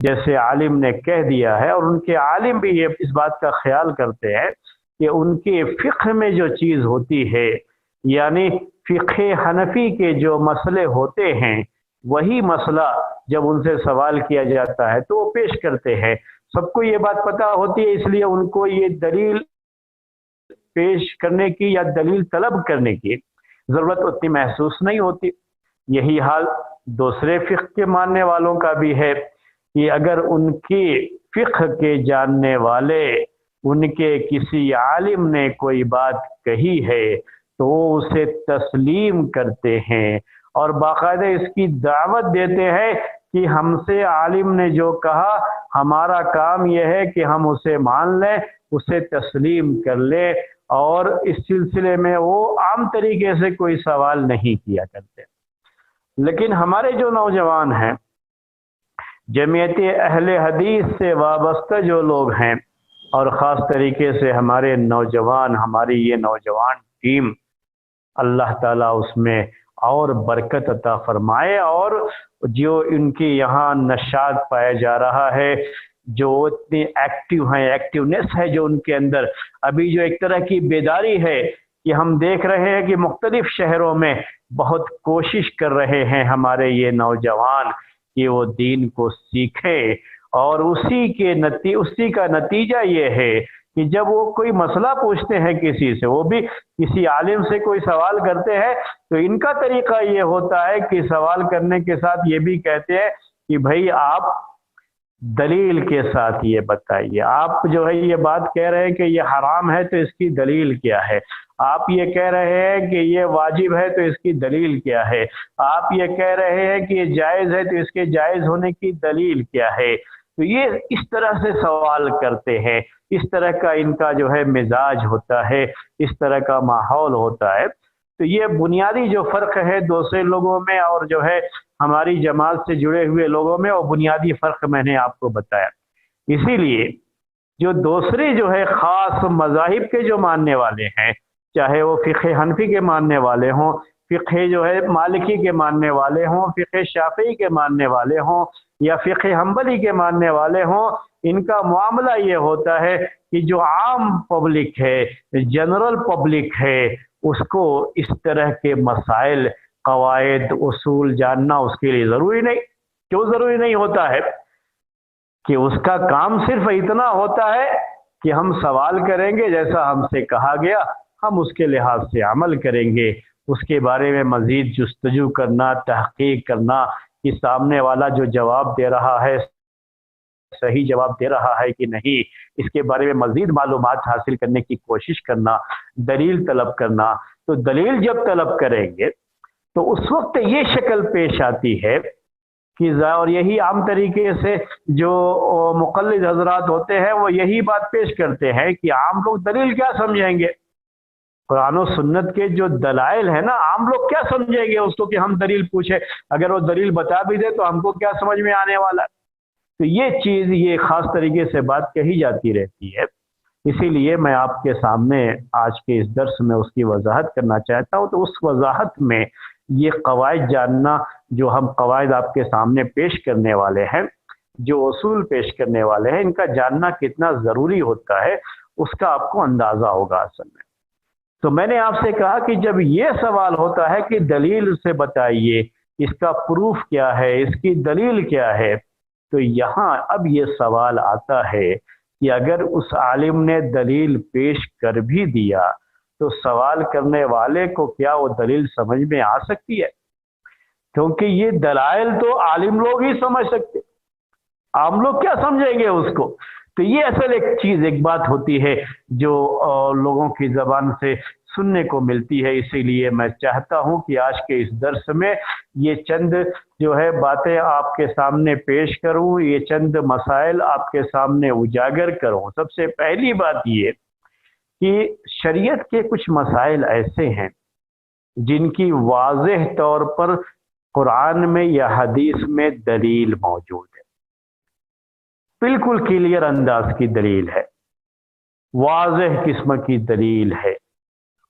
جیسے عالم نے کہہ دیا ہے، اور ان کے عالم بھی یہ اس بات کا خیال کرتے ہیں کہ ان کے فقہ میں جو چیز ہوتی ہے، یعنی فقہ حنفی کے جو مسئلے ہوتے ہیں، وہی مسئلہ جب ان سے سوال کیا جاتا ہے تو وہ پیش کرتے ہیں۔ سب کو یہ بات پتہ ہوتی ہے، اس لیے ان کو یہ دلیل پیش کرنے کی یا دلیل طلب کرنے کی ضرورت اتنی محسوس نہیں ہوتی۔ یہی حال دوسرے فقہ کے ماننے والوں کا بھی ہے کہ اگر ان کی فقہ کے جاننے والے، ان کے کسی عالم نے کوئی بات کہی ہے تو وہ اسے تسلیم کرتے ہیں اور باقاعدہ اس کی دعوت دیتے ہیں کہ ہم سے عالم نے جو کہا، ہمارا کام یہ ہے کہ ہم اسے مان لیں، اسے تسلیم کر لیں، اور اس سلسلے میں وہ عام طریقے سے کوئی سوال نہیں کیا کرتے۔ لیکن ہمارے جو نوجوان ہیں، جمعیت اہل حدیث سے وابستہ جو لوگ ہیں، اور خاص طریقے سے ہمارے نوجوان، ہماری یہ نوجوان ٹیم، اللہ تعالیٰ اس میں اور برکت عطا فرمائے، اور جو ان کی یہاں نشاط پایا جا رہا ہے، جو اتنی ایکٹیو ہیں، ایکٹیونیس ہے جو ان کے اندر، ابھی جو ایک طرح کی بیداری ہے کہ ہم دیکھ رہے ہیں کہ مختلف شہروں میں بہت کوشش کر رہے ہیں ہمارے یہ نوجوان کہ وہ دین کو سیکھیں، اور اسی کا نتیجہ یہ ہے کہ جب وہ کوئی مسئلہ پوچھتے ہیں کسی سے، وہ بھی کسی عالم سے کوئی سوال کرتے ہیں، تو ان کا طریقہ یہ ہوتا ہے کہ سوال کرنے کے ساتھ یہ بھی کہتے ہیں کہ بھائی آپ دلیل کے ساتھ یہ بتائیے، آپ جو ہے یہ بات کہہ رہے ہیں کہ یہ حرام ہے تو اس کی دلیل کیا ہے، آپ یہ کہہ رہے ہیں کہ یہ واجب ہے تو اس کی دلیل کیا ہے، آپ یہ کہہ رہے ہیں کہ یہ جائز ہے تو اس کے جائز ہونے کی دلیل کیا ہے۔ تو یہ اس طرح سے سوال کرتے ہیں، اس طرح کا ان کا جو ہے مزاج ہوتا ہے، اس طرح کا ماحول ہوتا ہے۔ تو یہ بنیادی جو فرق ہے دوسرے لوگوں میں اور جو ہے ہماری جماعت سے جڑے ہوئے لوگوں میں، وہ بنیادی فرق میں نے آپ کو بتایا۔ اسی لیے جو دوسرے جو ہے خاص مذاہب کے جو ماننے والے ہیں، چاہے وہ فقہ حنفی کے ماننے والے ہوں، فقہ جو ہے مالکی کے ماننے والے ہوں، فقہ شافعی کے ماننے والے ہوں، یا فقہ حنبلی کے ماننے والے ہوں، ان کا معاملہ یہ ہوتا ہے کہ جو عام پبلک ہے، جنرل پبلک ہے، اس کو اس طرح کے مسائل، قواعد، اصول جاننا اس کے لیے ضروری نہیں۔ کیوں ضروری نہیں ہوتا ہے؟ کہ اس کا کام صرف اتنا ہوتا ہے کہ ہم سوال کریں گے، جیسا ہم سے کہا گیا ہم اس کے لحاظ سے عمل کریں گے، اس کے بارے میں مزید جستجو کرنا، تحقیق کرنا کہ سامنے والا جو جواب دے رہا ہے صحیح جواب دے رہا ہے کہ نہیں، اس کے بارے میں مزید معلومات حاصل کرنے کی کوشش کرنا، دلیل طلب کرنا۔ تو دلیل جب طلب کریں گے تو اس وقت یہ شکل پیش آتی ہے کہ اور یہی عام طریقے سے جو مقلد حضرات ہوتے ہیں وہ یہی بات پیش کرتے ہیں کہ عام لوگ دلیل کیا سمجھیں گے؟ قرآن و سنت کے جو دلائل ہیں نا، عام لوگ کیا سمجھیں گے اس کو کہ ہم دلیل پوچھیں؟ اگر وہ دلیل بتا بھی دے تو ہم کو کیا سمجھ میں آنے والا ہے؟ تو یہ چیز، یہ خاص طریقے سے بات کہی جاتی رہتی ہے۔ اسی لیے میں آپ کے سامنے آج کے اس درس میں اس کی وضاحت کرنا چاہتا ہوں۔ تو اس وضاحت میں یہ قواعد جاننا، جو ہم قواعد آپ کے سامنے پیش کرنے والے ہیں، جو اصول پیش کرنے والے ہیں، ان کا جاننا کتنا ضروری ہوتا ہے اس کا آپ کو اندازہ ہوگا اصل میں۔ تو میں نے آپ سے کہا کہ جب یہ سوال ہوتا ہے کہ دلیل سے بتائیے، اس کا پروف کیا ہے، اس کی دلیل کیا ہے، تو یہاں اب یہ سوال آتا ہے کہ اگر اس عالم نے دلیل پیش کر بھی دیا تو سوال کرنے والے کو کیا وہ دلیل سمجھ میں آ سکتی ہے؟ کیونکہ یہ دلائل تو عالم لوگ ہی سمجھ سکتے، عام لوگ کیا سمجھیں گے اس کو؟ تو یہ اصل ایک بات ہوتی ہے جو لوگوں کی زبان سے سننے کو ملتی ہے۔ اسی لیے میں چاہتا ہوں کہ آج کے اس درس میں یہ چند جو ہے باتیں آپ کے سامنے پیش کروں، یہ چند مسائل آپ کے سامنے اجاگر کروں۔ سب سے پہلی بات یہ کہ شریعت کے کچھ مسائل ایسے ہیں جن کی واضح طور پر قرآن میں یا حدیث میں دلیل موجود ہے، بالکل کلیئر انداز کی دلیل ہے، واضح قسم کی دلیل ہے،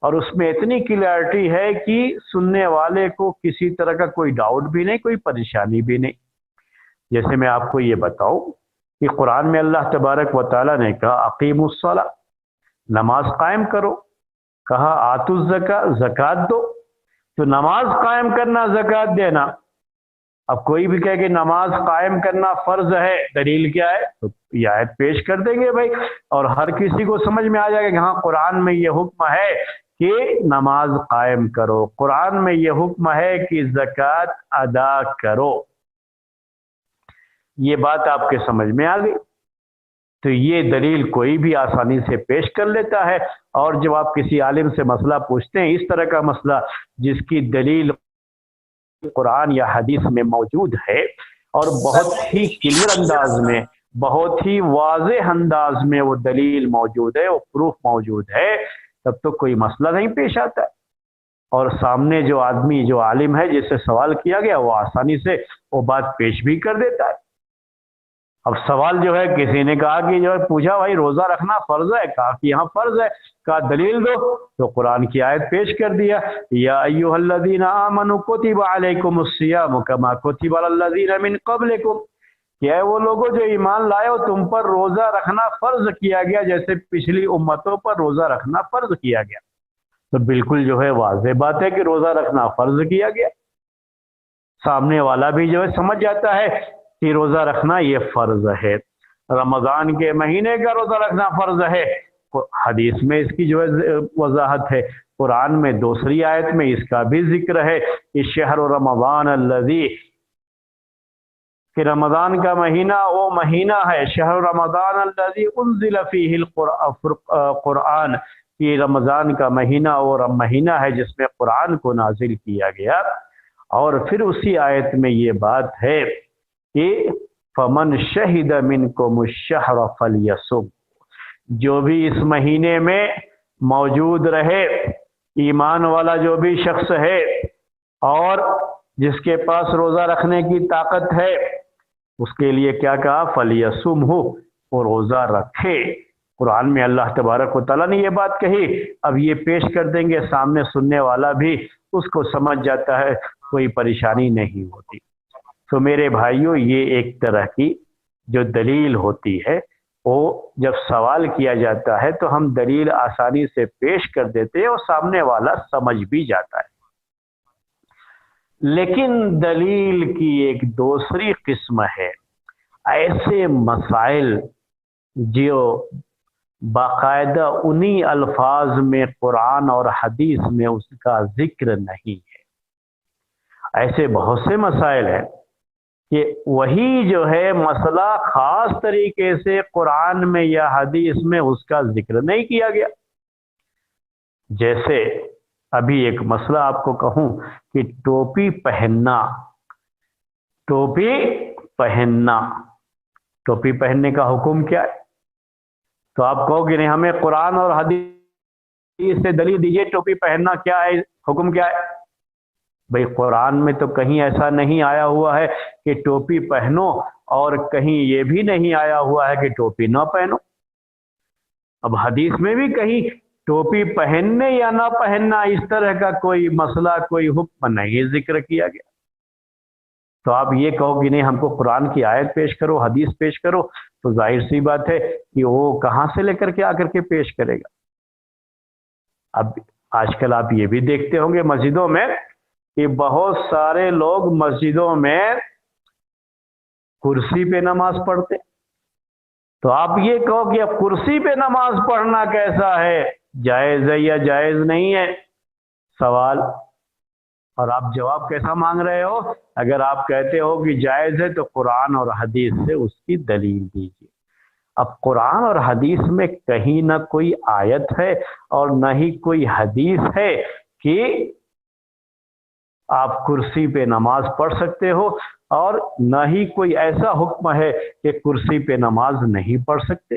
اور اس میں اتنی کلیئرٹی ہے کہ سننے والے کو کسی طرح کا کوئی ڈاؤٹ بھی نہیں، کوئی پریشانی بھی نہیں۔ جیسے میں آپ کو یہ بتاؤں کہ قرآن میں اللہ تبارک و تعالیٰ نے کہا اقیموا الصلاۃ، نماز قائم کرو، کہا آتوا الزکاۃ، زکوٰۃ دو۔ تو نماز قائم کرنا، زکوٰۃ دینا، اب کوئی بھی کہے کہ نماز قائم کرنا فرض ہے، دلیل کیا ہے؟ تو یہ آیت پیش کر دیں گے بھائی، اور ہر کسی کو سمجھ میں آ جائے گا کہ ہاں قرآن میں یہ حکم ہے کہ نماز قائم کرو، قرآن میں یہ حکم ہے کہ زکوٰۃ ادا کرو۔ یہ بات آپ کے سمجھ میں آ گئی؟ تو یہ دلیل کوئی بھی آسانی سے پیش کر لیتا ہے، اور جب آپ کسی عالم سے مسئلہ پوچھتے ہیں، اس طرح کا مسئلہ جس کی دلیل قرآن یا حدیث میں موجود ہے اور بہت ہی کلیئر انداز میں، بہت ہی واضح انداز میں وہ دلیل موجود ہے، وہ پروف موجود ہے، تب تو کوئی مسئلہ نہیں پیش آتا ہے۔ اور سامنے جو آدمی، جو عالم ہے جس سے سوال کیا گیا، وہ آسانی سے وہ بات پیش بھی کر دیتا ہے۔ اب سوال جو ہے، کسی نے کہا کہ جو ہے پوچھا بھائی روزہ رکھنا فرض ہے، کہا کہ یہاں فرض ہے، کہا دلیل دو، تو قرآن کی آیت پیش کر دیا، یا ایھا الذین آمنوا کتب علیکم الصیام کما کتب علی الذین من قبلکم، کہ اے وہ لوگوں جو ایمان لائے ہو، تم پر روزہ رکھنا فرض کیا گیا جیسے پچھلی امتوں پر روزہ رکھنا فرض کیا گیا۔ تو بالکل جو ہے واضح بات ہے کہ روزہ رکھنا فرض کیا گیا، سامنے والا بھی جو ہے سمجھ جاتا ہے کہ روزہ رکھنا یہ فرض ہے۔ رمضان کے مہینے کا روزہ رکھنا فرض ہے، حدیث میں اس کی جو ہے وضاحت ہے، قرآن میں دوسری آیت میں اس کا بھی ذکر ہے کہ شہر رمضان الذی، کہ رمضان کا مہینہ وہ مہینہ ہے، شہر رمضان الذی انزل فیہ القرآن، کہ رمضان کا مہینہ وہ مہینہ ہے جس میں قرآن کو نازل کیا گیا۔ اور پھر اسی آیت میں یہ بات ہے کہ فمن شہد منکم الشہر فلیصم، جو بھی اس مہینے میں موجود رہے، ایمان والا جو بھی شخص ہے اور جس کے پاس روزہ رکھنے کی طاقت ہے، اس کے لیے کیا کہا؟ فلیصم ہو، وہ روزہ رکھے۔ قرآن میں اللہ تبارک و تعالیٰ نے یہ بات کہی، اب یہ پیش کر دیں گے، سامنے سننے والا بھی اس کو سمجھ جاتا ہے، کوئی پریشانی نہیں ہوتی۔ تو میرے بھائیوں، یہ ایک طرح کی جو دلیل ہوتی ہے، وہ جب سوال کیا جاتا ہے تو ہم دلیل آسانی سے پیش کر دیتے ہیں اور سامنے والا سمجھ بھی جاتا ہے۔ لیکن دلیل کی ایک دوسری قسم ہے، ایسے مسائل جو باقاعدہ انہی الفاظ میں قرآن اور حدیث میں اس کا ذکر نہیں ہے۔ ایسے بہت سے مسائل ہیں کہ وہی جو ہے مسئلہ خاص طریقے سے قرآن میں یا حدیث میں اس کا ذکر نہیں کیا گیا۔ جیسے ابھی ایک مسئلہ آپ کو کہوں کہ ٹوپی پہننا، ٹوپی پہننا، ٹوپی پہننے کا حکم کیا ہے؟ تو آپ کہو کہ نہیں، ہمیں قرآن اور حدیث سے دلیل دیجئے، ٹوپی پہننا کیا ہے، حکم کیا ہے؟ بھئی قرآن میں تو کہیں ایسا نہیں آیا ہوا ہے کہ ٹوپی پہنو، اور کہیں یہ بھی نہیں آیا ہوا ہے کہ ٹوپی نہ پہنو۔ اب حدیث میں بھی کہیں ٹوپی پہننے یا نہ پہننا اس طرح کا کوئی مسئلہ، کوئی حکم نہیں ذکر کیا گیا۔ تو آپ یہ کہو کہ نہیں، ہم کو قرآن کی آیت پیش کرو، حدیث پیش کرو، تو ظاہر سی بات ہے کہ وہ کہاں سے لے کر کے آ کر کے پیش کرے گا۔ اب آج کل آپ یہ بھی دیکھتے ہوں گے مسجدوں میں کہ بہت سارے لوگ مسجدوں میں کرسی پہ نماز پڑھتے، تو آپ یہ کہو کہ اب کرسی پہ نماز پڑھنا کیسا ہے، جائز ہے یا جائز نہیں ہے؟ سوال، اور آپ جواب کیسا مانگ رہے ہو؟ اگر آپ کہتے ہو کہ جائز ہے تو قرآن اور حدیث سے اس کی دلیل دیجیے۔ اب قرآن اور حدیث میں کہیں نہ کوئی آیت ہے اور نہ ہی کوئی حدیث ہے کہ آپ کرسی پہ نماز پڑھ سکتے ہو، اور نہ ہی کوئی ایسا حکم ہے کہ کرسی پہ نماز نہیں پڑھ سکتے۔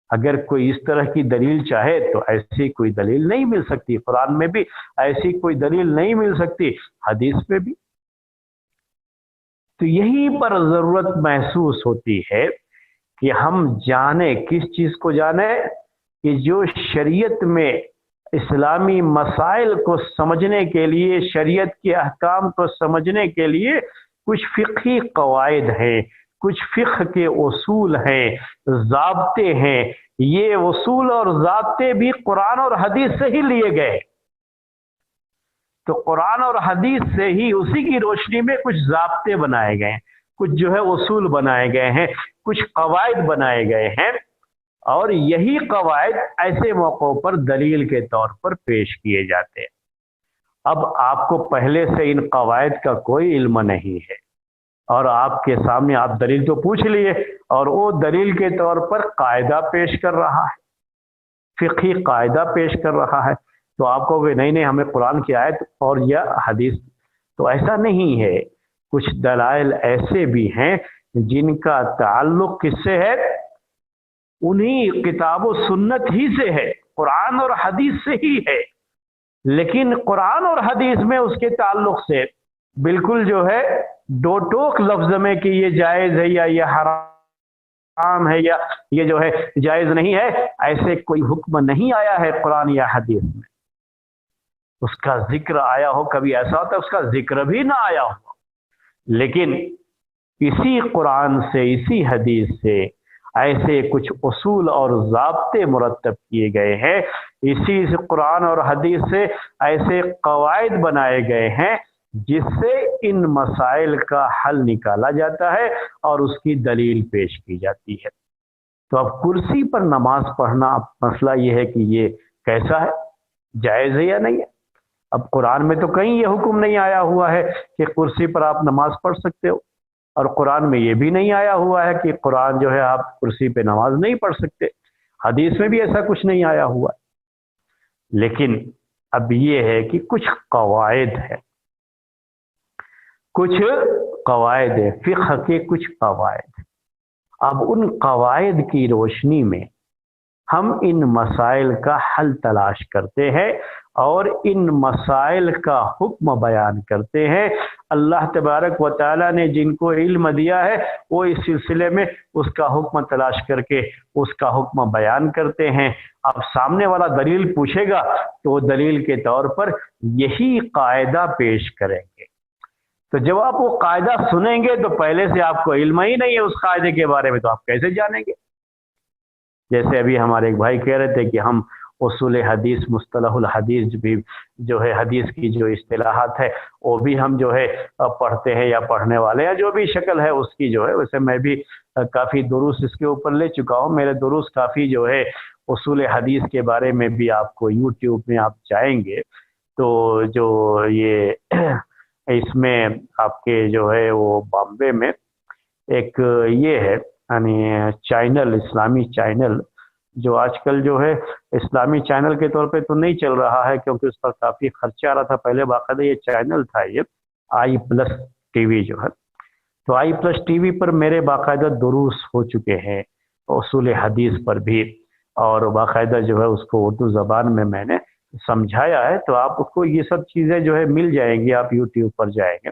اگر کوئی اس طرح کی دلیل چاہے تو ایسی کوئی دلیل نہیں مل سکتی، قرآن میں بھی ایسی کوئی دلیل نہیں مل سکتی، حدیث میں بھی۔ تو یہیں پر ضرورت محسوس ہوتی ہے کہ ہم جانیں، کس چیز کو جانیں؟ کہ جو شریعت میں اسلامی مسائل کو سمجھنے کے لیے، شریعت کے احکام کو سمجھنے کے لیے کچھ فقہی قواعد ہیں، کچھ فقہ کے اصول ہیں، ضابطے ہیں، یہ اصول اور ضابطے بھی قرآن اور حدیث سے ہی لیے گئے۔ تو قرآن اور حدیث سے ہی اسی کی روشنی میں کچھ ضابطے بنائے گئے ہیں، کچھ جو ہے اصول بنائے گئے ہیں، کچھ قواعد بنائے گئے ہیں، اور یہی قواعد ایسے موقعوں پر دلیل کے طور پر پیش کیے جاتے ہیں۔ اب آپ کو پہلے سے ان قواعد کا کوئی علم نہیں ہے، اور آپ کے سامنے آپ دلیل تو پوچھ لیے، اور وہ دلیل کے طور پر قاعدہ پیش کر رہا ہے، فقہی قاعدہ پیش کر رہا ہے، تو آپ کو نہیں نہیں ہمیں قرآن کی آیت اور یا حدیث، تو ایسا نہیں ہے۔ کچھ دلائل ایسے بھی ہیں جن کا تعلق کس سے ہے؟ انہی کتاب و سنت ہی سے ہے، قرآن اور حدیث سے ہی ہے، لیکن قرآن اور حدیث میں اس کے تعلق سے بالکل جو ہے دو ٹوک لفظ میں کہ یہ جائز ہے یا یہ حرام ہے یا یہ جو ہے جائز نہیں ہے، ایسے کوئی حکم نہیں آیا ہے قرآن یا حدیث میں۔ اس کا ذکر آیا ہو، کبھی ایسا ہوتا ہے اس کا ذکر بھی نہ آیا ہو، لیکن اسی قرآن سے، اسی حدیث سے ایسے کچھ اصول اور ضابطے مرتب کیے گئے ہیں، اسی سے قرآن اور حدیث سے ایسے قواعد بنائے گئے ہیں جس سے ان مسائل کا حل نکالا جاتا ہے اور اس کی دلیل پیش کی جاتی ہے۔ تو اب کرسی پر نماز پڑھنا، مسئلہ یہ ہے کہ یہ کیسا ہے، جائز ہے یا نہیں ہے؟ اب قرآن میں تو کہیں یہ حکم نہیں آیا ہوا ہے کہ کرسی پر آپ نماز پڑھ سکتے ہو، اور قرآن میں یہ بھی نہیں آیا ہوا ہے کہ قرآن جو ہے آپ کرسی پہ نماز نہیں پڑھ سکتے، حدیث میں بھی ایسا کچھ نہیں آیا ہوا ہے۔ لیکن اب یہ ہے کہ کچھ قواعد ہیں، کچھ قواعد ہیں، فقہ کے کچھ قواعد ہیں۔ اب ان قواعد کی روشنی میں ہم ان مسائل کا حل تلاش کرتے ہیں اور ان مسائل کا حکم بیان کرتے ہیں۔ اللہ تبارک و تعالیٰ نے جن کو علم دیا ہے وہ اس سلسلے میں اس کا حکم تلاش کر کے اس کا حکم بیان کرتے ہیں۔ اب سامنے والا دلیل پوچھے گا تو وہ دلیل کے طور پر یہی قاعدہ پیش کریں گے، تو جب آپ وہ قاعدہ سنیں گے تو پہلے سے آپ کو علم ہی نہیں ہے اس قاعدے کے بارے میں، تو آپ کیسے جانیں گے؟ جیسے ابھی ہمارے ایک بھائی کہہ رہے تھے کہ ہم اصول حدیث، مصطلح الحدیث بھی جو ہے حدیث کی جو اصطلاحات ہے وہ بھی ہم جو ہے پڑھتے ہیں یا پڑھنے والے ہیں، جو بھی شکل ہے اس کی جو ہے، ویسے میں بھی کافی دروس اس کے اوپر لے چکا ہوں، میرے دروس کافی جو ہے اصول حدیث کے بارے میں بھی آپ کو یوٹیوب میں آپ جائیں گے تو جو یہ اس میں آپ کے جو ہے وہ بامبے میں ایک یہ ہے یعنی چینل، اسلامی چینل، جو آج کل جو ہے اسلامی چینل کے طور پہ تو نہیں چل رہا ہے کیونکہ اس پر کافی خرچہ آ رہا تھا، پہلے باقاعدہ یہ چینل تھا، یہ آئی پلس ٹی وی جو ہے، تو آئی پلس ٹی وی پر میرے باقاعدہ دروس ہو چکے ہیں اصول حدیث پر بھی، اور باقاعدہ جو ہے اس کو اردو زبان میں میں نے سمجھایا ہے، تو آپ کو یہ سب چیزیں جو ہے مل جائیں گی، آپ یوٹیوب پر جائیں گے۔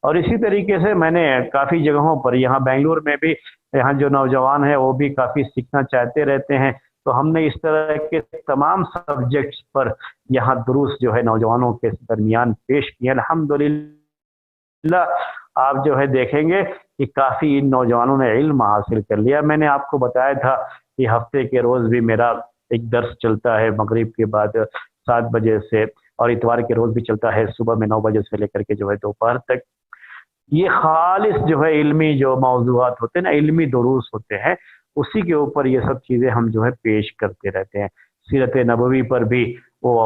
اور اسی طریقے سے میں نے کافی جگہوں پر، یہاں بنگلور میں بھی، یہاں جو نوجوان ہیں وہ بھی کافی سیکھنا چاہتے رہتے ہیں، تو ہم نے اس طرح کے تمام سبجیکٹس پر یہاں دروس جو ہے نوجوانوں کے درمیان پیش کیے۔ الحمدللہ آپ جو ہے دیکھیں گے کہ کافی ان نوجوانوں نے علم حاصل کر لیا۔ میں نے آپ کو بتایا تھا کہ ہفتے کے روز بھی میرا ایک درس چلتا ہے مغرب کے بعد 7 بجے سے، اور اتوار کے روز بھی چلتا ہے صبح میں 9 بجے سے لے کر کے جو ہے دوپہر تک۔ یہ خالص جو ہے علمی جو موضوعات ہوتے ہیں نا، علمی دروس ہوتے ہیں، اسی کے اوپر یہ سب چیزیں ہم جو ہے پیش کرتے رہتے ہیں۔ سیرت نبوی پر بھی وہ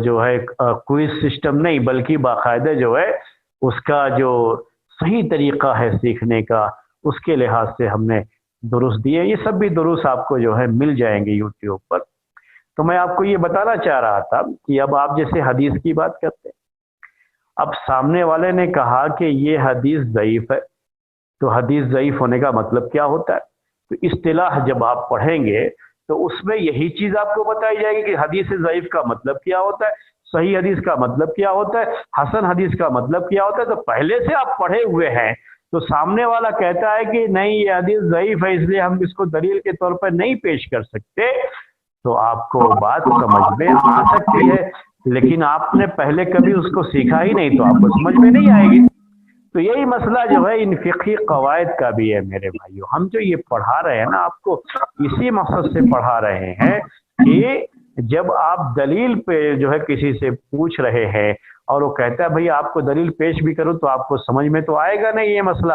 جو ہے کوئز سسٹم نہیں بلکہ باقاعدہ جو ہے اس کا جو صحیح طریقہ ہے سیکھنے کا، اس کے لحاظ سے ہم نے دروس دیے۔ یہ سب بھی دروس آپ کو جو ہے مل جائیں گے یوٹیوب پر۔ تو میں آپ کو یہ بتانا چاہ رہا تھا کہ اب آپ جیسے حدیث کی بات کرتے ہیں، اب سامنے والے نے کہا کہ یہ حدیث ضعیف ہے، تو حدیث ضعیف ہونے کا مطلب کیا ہوتا ہے؟ تو اصطلاح جب آپ پڑھیں گے تو اس میں یہی چیز آپ کو بتائی جائے گی کہ حدیث ضعیف کا مطلب کیا ہوتا ہے، صحیح حدیث کا مطلب کیا ہوتا ہے، حسن حدیث کا مطلب کیا ہوتا ہے۔ تو پہلے سے آپ پڑھے ہوئے ہیں، تو سامنے والا کہتا ہے کہ نہیں یہ حدیث ضعیف ہے اس لیے ہم اس کو دلیل کے طور پر نہیں پیش کر سکتے، تو آپ کو بات سمجھ میں آ سکتی ہے، لیکن آپ نے پہلے کبھی اس کو سیکھا ہی نہیں تو آپ کو سمجھ میں نہیں آئے گی۔ تو یہی مسئلہ جو ہے ان فقہی قواعد کا بھی ہے میرے بھائیوں. ہم جو یہ پڑھا رہے ہیں نا آپ کو اسی مقصد سے پڑھا رہے ہیں کہ جب آپ دلیل پہ جو ہے کسی سے پوچھ رہے ہیں اور وہ کہتا ہے بھئی آپ کو دلیل پیش بھی کروں تو آپ کو سمجھ میں تو آئے گا نہیں یہ مسئلہ،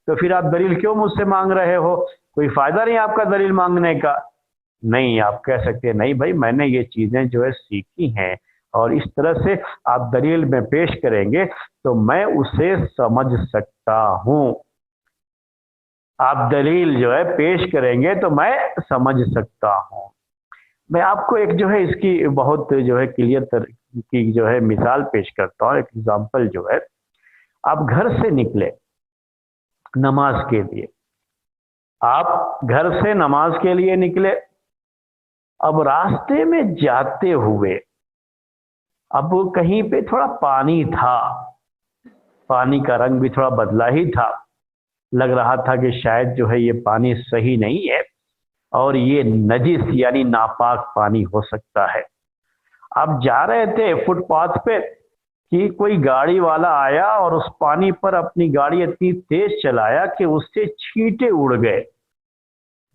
تو پھر آپ دلیل کیوں مجھ سے مانگ رہے ہو؟ کوئی فائدہ نہیں آپ کا دلیل مانگنے کا. نہیں، آپ کہہ سکتے نہیں بھائی میں نے یہ چیزیں جو ہے سیکھی ہیں اور اس طرح سے آپ دلیل میں پیش کریں گے تو میں اسے سمجھ سکتا ہوں. آپ دلیل جو ہے پیش کریں گے تو میں سمجھ سکتا ہوں. میں آپ کو ایک جو ہے اس کی بہت جو ہے کلیئر کی جو ہے مثال پیش کرتا ہوں. ایک ایگزامپل جو ہے، آپ گھر سے نکلے نماز کے لیے، آپ گھر سے نماز کے لیے نکلے، اب راستے میں جاتے ہوئے اب کہیں پہ تھوڑا پانی تھا، پانی کا رنگ بھی تھوڑا بدلا ہی تھا، لگ رہا تھا کہ شاید جو ہے یہ پانی صحیح نہیں ہے اور یہ نجس یعنی ناپاک پانی ہو سکتا ہے. آپ جا رہے تھے فٹ پاتھ پہ کہ کوئی گاڑی والا آیا اور اس پانی پر اپنی گاڑی اتنی تیز چلایا کہ اس سے چھینٹے اڑ گئے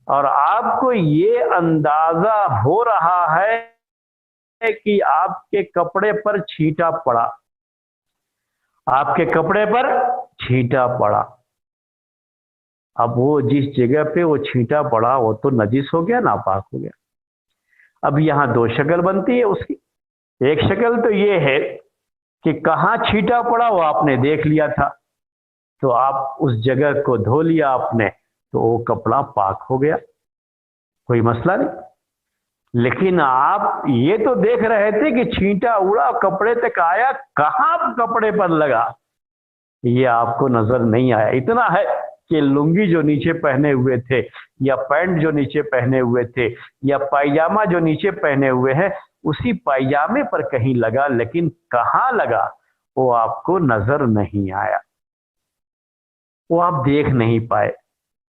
اور آپ کو یہ اندازہ ہو رہا ہے کہ آپ کے کپڑے پر چھینٹا پڑا، آپ کے کپڑے پر چھینٹا پڑا. اب وہ جس جگہ پہ وہ چھینٹا پڑا وہ تو نجس ہو گیا، ناپاک ہو گیا. اب یہاں دو شکل بنتی ہے اس کی. ایک شکل تو یہ ہے کہ کہاں چھینٹا پڑا وہ آپ نے دیکھ لیا تھا تو آپ اس جگہ کو دھو لیا آپ نے تو وہ کپڑا پاک ہو گیا، کوئی مسئلہ نہیں. لیکن آپ یہ تو دیکھ رہے تھے کہ چھینٹا اڑا کپڑے تک آیا، کہاں کپڑے پر لگا یہ آپ کو نظر نہیں آیا. اتنا ہے کہ لنگی جو نیچے پہنے ہوئے تھے یا پینٹ جو نیچے پہنے ہوئے تھے یا پائجامہ جو نیچے پہنے ہوئے ہیں اسی پائجامے پر کہیں لگا، لیکن کہاں لگا وہ آپ کو نظر نہیں آیا، وہ آپ دیکھ نہیں پائے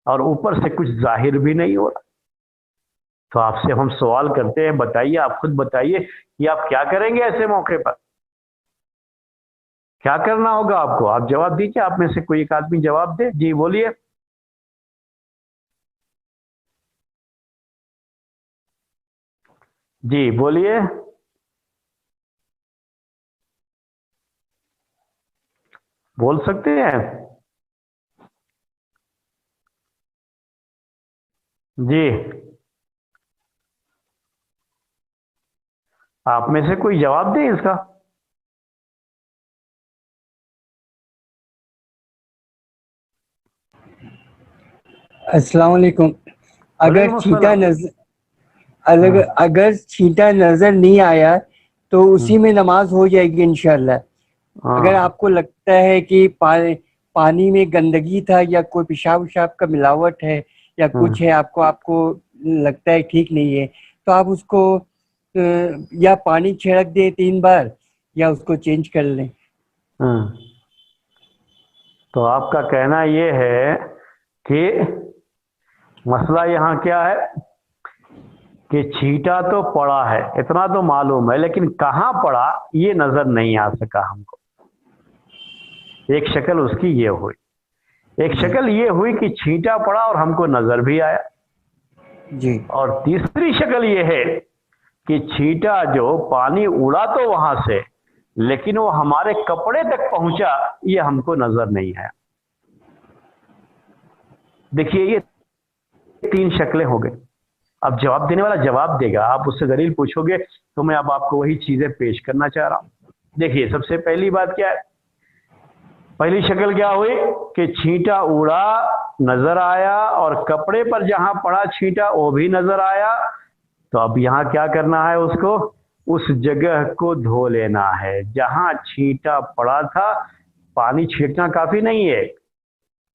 اور اوپر سے کچھ ظاہر بھی نہیں ہو رہا. تو آپ سے ہم سوال کرتے ہیں، بتائیے آپ خود بتائیے کہ آپ کیا کریں گے ایسے موقع پر؟ کیا کرنا ہوگا آپ کو؟ آپ جواب دیجیے، آپ میں سے کوئی ایک آدمی جواب دے. جی بولیے. جی بولیے. بول سکتے ہیں؟ جی آپ میں سے کوئی جواب دے اس کا. السلام علیکم. اگر وعلیکم چھینٹا السلام. اگر چھینٹا نظر نہیں آیا تو اسی میں نماز ہو جائے گی انشاءاللہ. اگر ہاں آپ کو لگتا ہے کہ پانی میں گندگی تھا یا کوئی پیشاب وشاب کا ملاوٹ ہے یا کچھ ہے، آپ کو لگتا ہے ٹھیک نہیں ہے تو آپ اس کو یا پانی چھڑک دیں 3 بار یا اس کو چینج کر لیں. تو آپ کا کہنا یہ ہے کہ مسئلہ یہاں کیا ہے کہ چھینٹا تو پڑا ہے اتنا تو معلوم ہے، لیکن کہاں پڑا یہ نظر نہیں آ سکا ہم کو. ایک شکل اس کی یہ ہوئی، ایک شکل یہ ہوئی کہ چھینٹا پڑا اور ہم کو نظر بھی آیا. جی. اور تیسری شکل یہ ہے کہ چھینٹا جو پانی اڑا تو وہاں سے لیکن وہ ہمارے کپڑے تک پہنچا یہ ہم کو نظر نہیں آیا. دیکھیے یہ 3 شکلیں ہو گئی. اب جواب دینے والا جواب دے گا، آپ اس سے دلیل پوچھو گے تو میں اب آپ کو وہی چیزیں پیش کرنا چاہ رہا ہوں. دیکھیے سب سے پہلی بات کیا ہے، پہلی شکل کیا ہوئی کہ چھینٹا اڑا نظر آیا اور کپڑے پر جہاں پڑا چھینٹا وہ بھی نظر آیا. تو اب یہاں کیا کرنا ہے، اس کو اس جگہ کو دھو لینا ہے جہاں چھینٹا پڑا تھا. پانی چھینٹنا کافی نہیں ہے،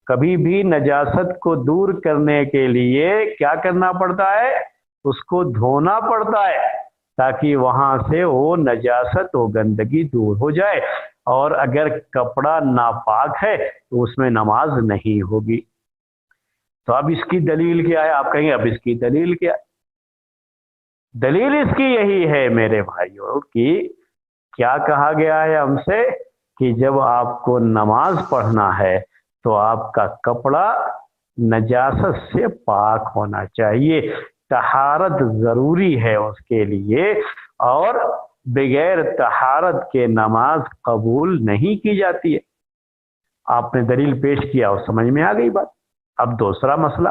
کبھی بھی نجاست کو دور کرنے کے لیے کیا کرنا پڑتا ہے، اس کو دھونا پڑتا ہے تاکہ وہاں سے وہ نجاست و گندگی دور ہو جائے. اور اگر کپڑا ناپاک ہے تو اس میں نماز نہیں ہوگی. تو اب اس کی دلیل کیا ہے؟ آپ کہیں گے اب اس کی دلیل کیا؟ دلیل اس کی یہی ہے میرے بھائیوں کہ کیا کہا گیا ہے ہم سے کہ جب آپ کو نماز پڑھنا ہے تو آپ کا کپڑا نجاست سے پاک ہونا چاہیے، طہارت ضروری ہے اس کے لیے، اور بغیر طہارت کے نماز قبول نہیں کی جاتی ہے۔ آپ نے دلیل پیش کیا اور سمجھ میں آ گئی بات۔ اب دوسرا مسئلہ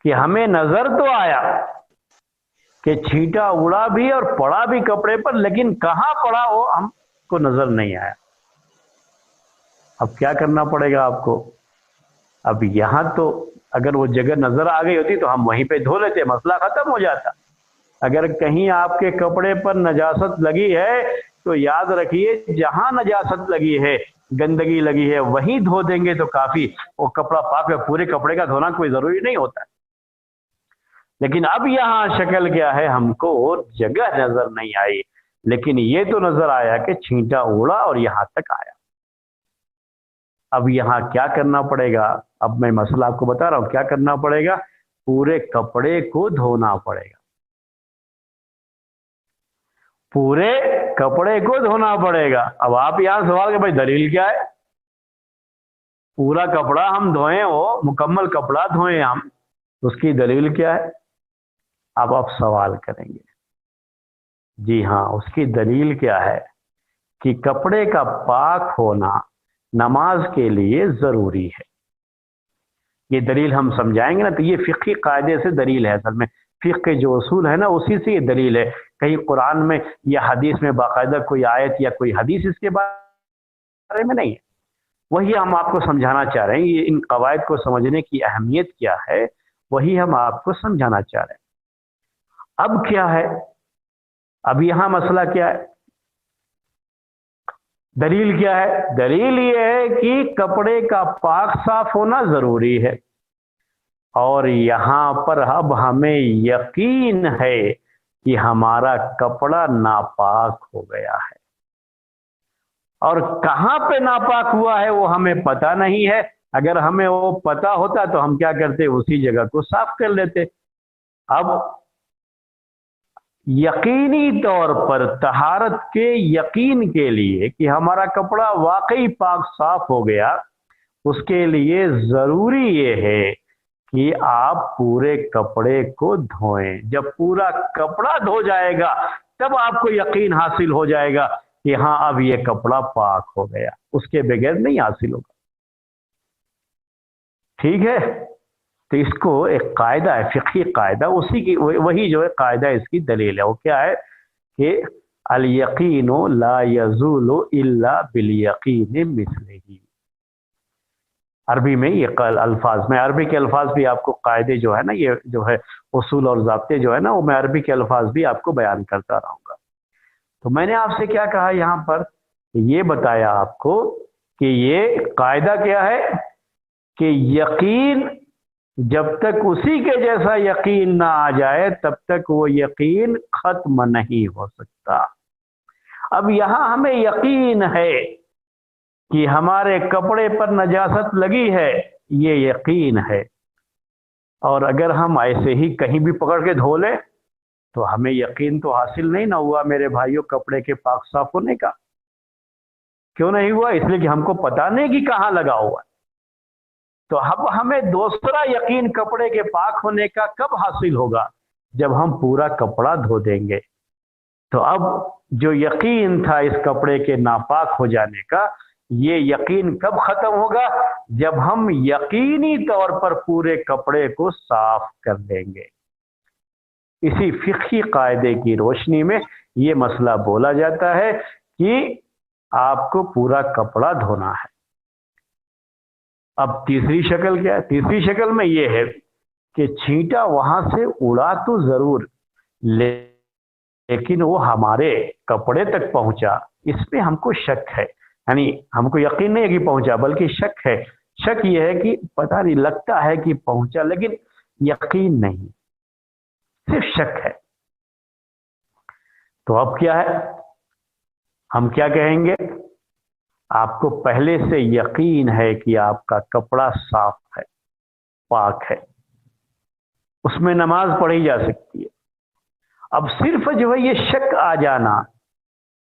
کہ ہمیں نظر تو آیا کہ چھینٹا اڑا بھی اور پڑا بھی کپڑے پر، لیکن کہاں پڑا وہ ہم کو نظر نہیں آیا۔ اب کیا کرنا پڑے گا آپ کو؟ اب یہاں تو اگر وہ جگہ نظر آ گئی ہوتی تو ہم وہیں پہ دھو لیتے، مسئلہ ختم ہو جاتا۔ اگر کہیں آپ کے کپڑے پر نجاست لگی ہے تو یاد رکھیے جہاں نجاست لگی ہے، گندگی لگی ہے، وہیں دھو دیں گے تو کافی، وہ کپڑا پاک ہے، پورے کپڑے کا دھونا کوئی ضروری نہیں ہوتا۔ لیکن اب یہاں شکل کیا ہے، ہم کو جگہ نظر نہیں آئی، لیکن یہ تو نظر آیا کہ چھینٹا اڑا اور یہاں تک آیا۔ اب یہاں کیا کرنا پڑے گا؟ اب میں مسئلہ آپ کو بتا رہا ہوں کیا کرنا پڑے گا۔ پورے کپڑے کو دھونا پڑے گا، پورے کپڑے کو دھونا پڑے گا۔ اب آپ یہاں سوال کہ بھائی دلیل کیا ہے؟ پورا کپڑا ہم دھوئیں، وہ مکمل کپڑا دھوئیں ہم، اس کی دلیل کیا ہے؟ اب آپ سوال کریں گے جی ہاں، اس کی دلیل کیا ہے کہ کپڑے کا پاک ہونا نماز کے لیے ضروری ہے۔ یہ دلیل ہم سمجھائیں گے نا، تو یہ فقہی قاعدے سے دلیل ہے۔ اصل میں فقہ کے جو اصول ہے نا اسی سے یہ دلیل ہے، کہیں قرآن میں یا حدیث میں باقاعدہ کوئی آیت یا کوئی حدیث اس کے بارے میں نہیں ہے۔ وہی ہم آپ کو سمجھانا چاہ رہے ہیں، یہ ان قواعد کو سمجھنے کی اہمیت کیا ہے وہی ہم آپ کو سمجھانا چاہ رہے ہیں۔ اب کیا ہے؟ اب یہاں مسئلہ کیا ہے؟ دلیل کیا ہے؟ دلیل یہ ہے کہ کپڑے کا پاک صاف ہونا ضروری ہے، اور یہاں پر اب ہمیں یقین ہے کہ ہمارا کپڑا ناپاک ہو گیا ہے، اور کہاں پہ ناپاک ہوا ہے وہ ہمیں پتہ نہیں ہے۔ اگر ہمیں وہ پتہ ہوتا تو ہم کیا کرتے؟ اسی جگہ کو صاف کر لیتے۔ اب یقینی طور پر طہارت کے یقین کے لیے کہ ہمارا کپڑا واقعی پاک صاف ہو گیا، اس کے لیے ضروری یہ ہے کہ آپ پورے کپڑے کو دھوئیں۔ جب پورا کپڑا دھو جائے گا تب آپ کو یقین حاصل ہو جائے گا کہ ہاں اب یہ کپڑا پاک ہو گیا، اس کے بغیر نہیں حاصل ہوگا۔ ٹھیک ہے؟ تو اس کو ایک قاعدہ ہے، فقہی قاعدہ، اسی کی وہی جو ہے قاعدہ اس کی دلیل ہے۔ وہ کیا ہے کہ الیقین لا یزول الا بالیقین مثلہ۔ عربی میں یہ الفاظ، میں عربی کے الفاظ بھی آپ کو قاعدے جو ہے نا، یہ جو ہے اصول اور ضابطے جو ہے نا، وہ میں عربی کے الفاظ بھی آپ کو بیان کرتا رہوں گا۔ تو میں نے آپ سے کیا کہا یہاں پر؟ یہ بتایا آپ کو کہ یہ قاعدہ کیا ہے کہ یقین جب تک اسی کے جیسا یقین نہ آ جائے تب تک وہ یقین ختم نہیں ہو سکتا۔ اب یہاں ہمیں یقین ہے کہ ہمارے کپڑے پر نجاست لگی ہے، یہ یقین ہے، اور اگر ہم ایسے ہی کہیں بھی پکڑ کے دھو لیں تو ہمیں یقین تو حاصل نہیں نہ ہوا میرے بھائیوں کپڑے کے پاک صاف ہونے کا۔ کیوں نہیں ہوا؟ اس لیے کہ ہم کو پتہ نہیں کہ کہاں لگا ہوا ہے۔ تو اب ہمیں دوسرا یقین کپڑے کے پاک ہونے کا کب حاصل ہوگا؟ جب ہم پورا کپڑا دھو دیں گے۔ تو اب جو یقین تھا اس کپڑے کے ناپاک ہو جانے کا، یہ یقین کب ختم ہوگا؟ جب ہم یقینی طور پر پورے کپڑے کو صاف کر دیں گے۔ اسی فقہی قاعدے کی روشنی میں یہ مسئلہ بولا جاتا ہے کہ آپ کو پورا کپڑا دھونا ہے۔ اب تیسری شکل کیا ہے؟ تیسری شکل میں یہ ہے کہ چھینٹا وہاں سے اڑا تو ضرور، لیکن وہ ہمارے کپڑے تک پہنچا، اس پہ ہم کو شک ہے، یعنی ہم کو یقین نہیں ہے کہ پہنچا بلکہ شک ہے۔ شک یہ ہے کہ پتہ نہیں، لگتا ہے کہ پہنچا لیکن یقین نہیں، صرف شک ہے۔ تو اب کیا ہے؟ ہم کیا کہیں گے؟ آپ کو پہلے سے یقین ہے کہ آپ کا کپڑا صاف ہے، پاک ہے، اس میں نماز پڑھی جا سکتی ہے۔ اب صرف جو ہے یہ شک آ جانا